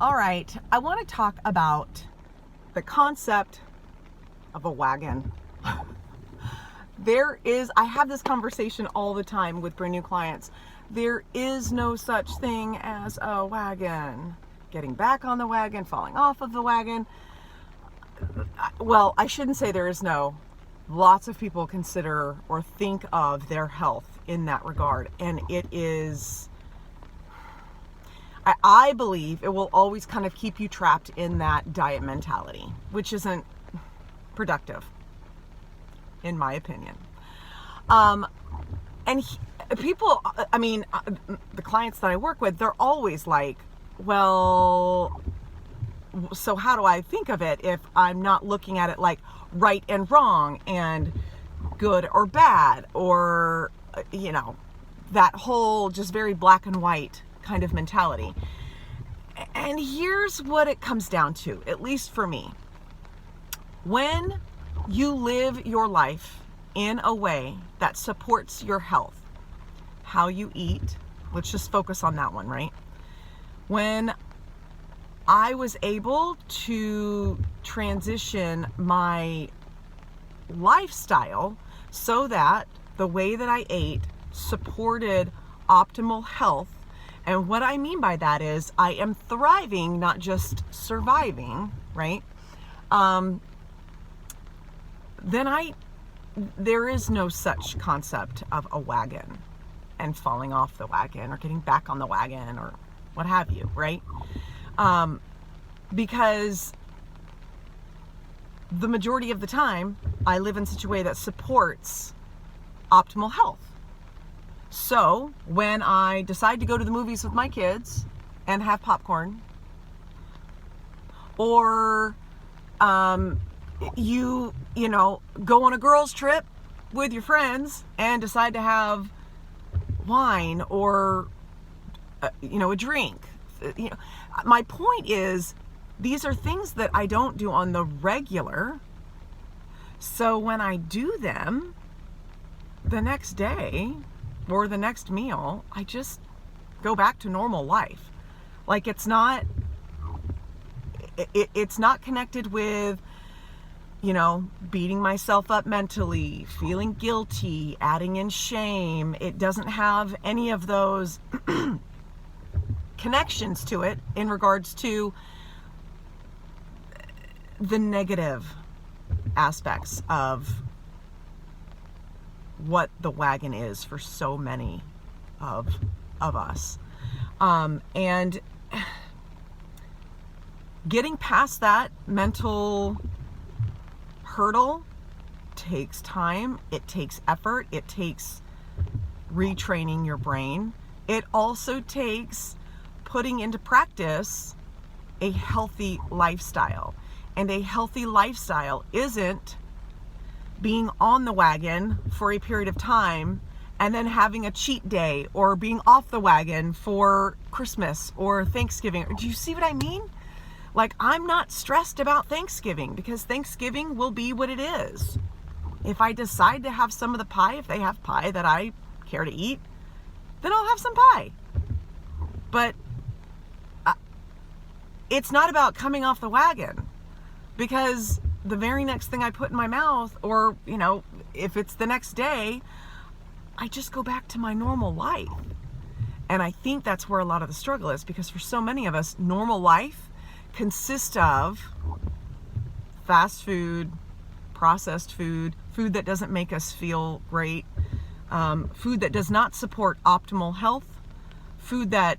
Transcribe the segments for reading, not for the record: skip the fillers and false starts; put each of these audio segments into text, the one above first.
All right, I want to talk about the concept of a wagon. I have this conversation all the time with brand new clients. There is no such thing as a wagon. Getting back on the wagon, falling off of the wagon. Well, I shouldn't say there is no. Lots of people consider or think of their health in that regard. And it is, I believe it will always kind of keep you trapped in that diet mentality, which isn't productive, in my opinion. People, the clients that I work with, they're always like, well, so how do I think of it if I'm not looking at it like right and wrong and good or bad, or, that whole just very black and white kind of mentality. And here's what it comes down to, at least for me. When you live your life in a way that supports your health, how you eat, let's just focus on that one, right? When I was able to transition my lifestyle so that the way that I ate supported optimal health. And what I mean by that is I am thriving, not just surviving, right? There is no such concept of a wagon and falling off the wagon or getting back on the wagon or what have you, right? Because the majority of the time I live in such a way that supports optimal health. So when I decide to go to the movies with my kids and have popcorn, or you go on a girls trip with your friends and decide to have wine or a drink, my point is these are things that I don't do on the regular. So when I do them the next day or the next meal, I just go back to normal life. Like it's not connected with, beating myself up mentally, feeling guilty, adding in shame. It doesn't have any of those connections to it in regards to the negative aspects of what the wagon is for so many of us. And getting past that mental hurdle takes time, it takes effort, it takes retraining your brain. It also takes putting into practice a healthy lifestyle. And a healthy lifestyle isn't being on the wagon for a period of time and then having a cheat day or being off the wagon for Christmas or Thanksgiving. Do you see what I mean? Like, I'm not stressed about Thanksgiving because Thanksgiving will be what it is. If I decide to have some of the pie, if they have pie that I care to eat, then I'll have some pie. But it's not about coming off the wagon, because the very next thing I put in my mouth, or, if it's the next day, I just go back to my normal life. And I think that's where a lot of the struggle is, because for so many of us, normal life consists of fast food, processed food, food that doesn't make us feel great, food that does not support optimal health, food that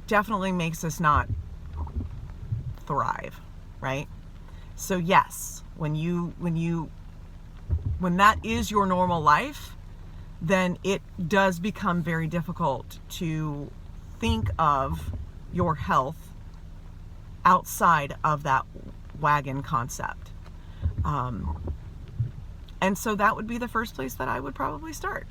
definitely makes us not thrive, right? So yes, when that is your normal life, then it does become very difficult to think of your health outside of that wagon concept. And so that would be the first place that I would probably start,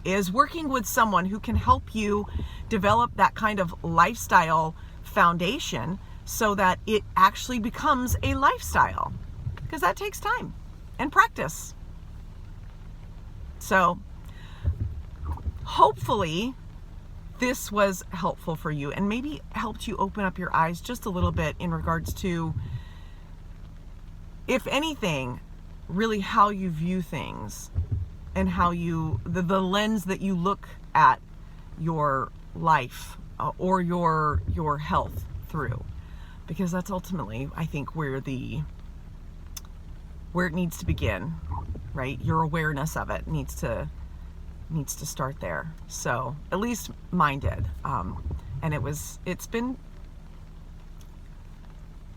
is working with someone who can help you develop that kind of lifestyle foundation so that it actually becomes a lifestyle, because that takes time and practice. So hopefully this was helpful for you and maybe helped you open up your eyes just a little bit in regards to, if anything, really how you view things and how you, the lens that you look at your life or your health through, because that's ultimately, I think, where it needs to begin, right? Your awareness of it needs to start there. So at least mine did, and it's been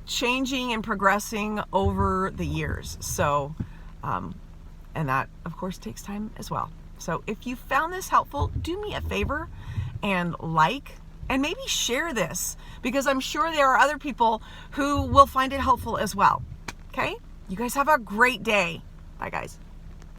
changing and progressing over the years. So, and that of course takes time as well. So if you found this helpful, do me a favor and like, and maybe share this, because I'm sure there are other people who will find it helpful as well. Okay? You guys have a great day. Bye, guys.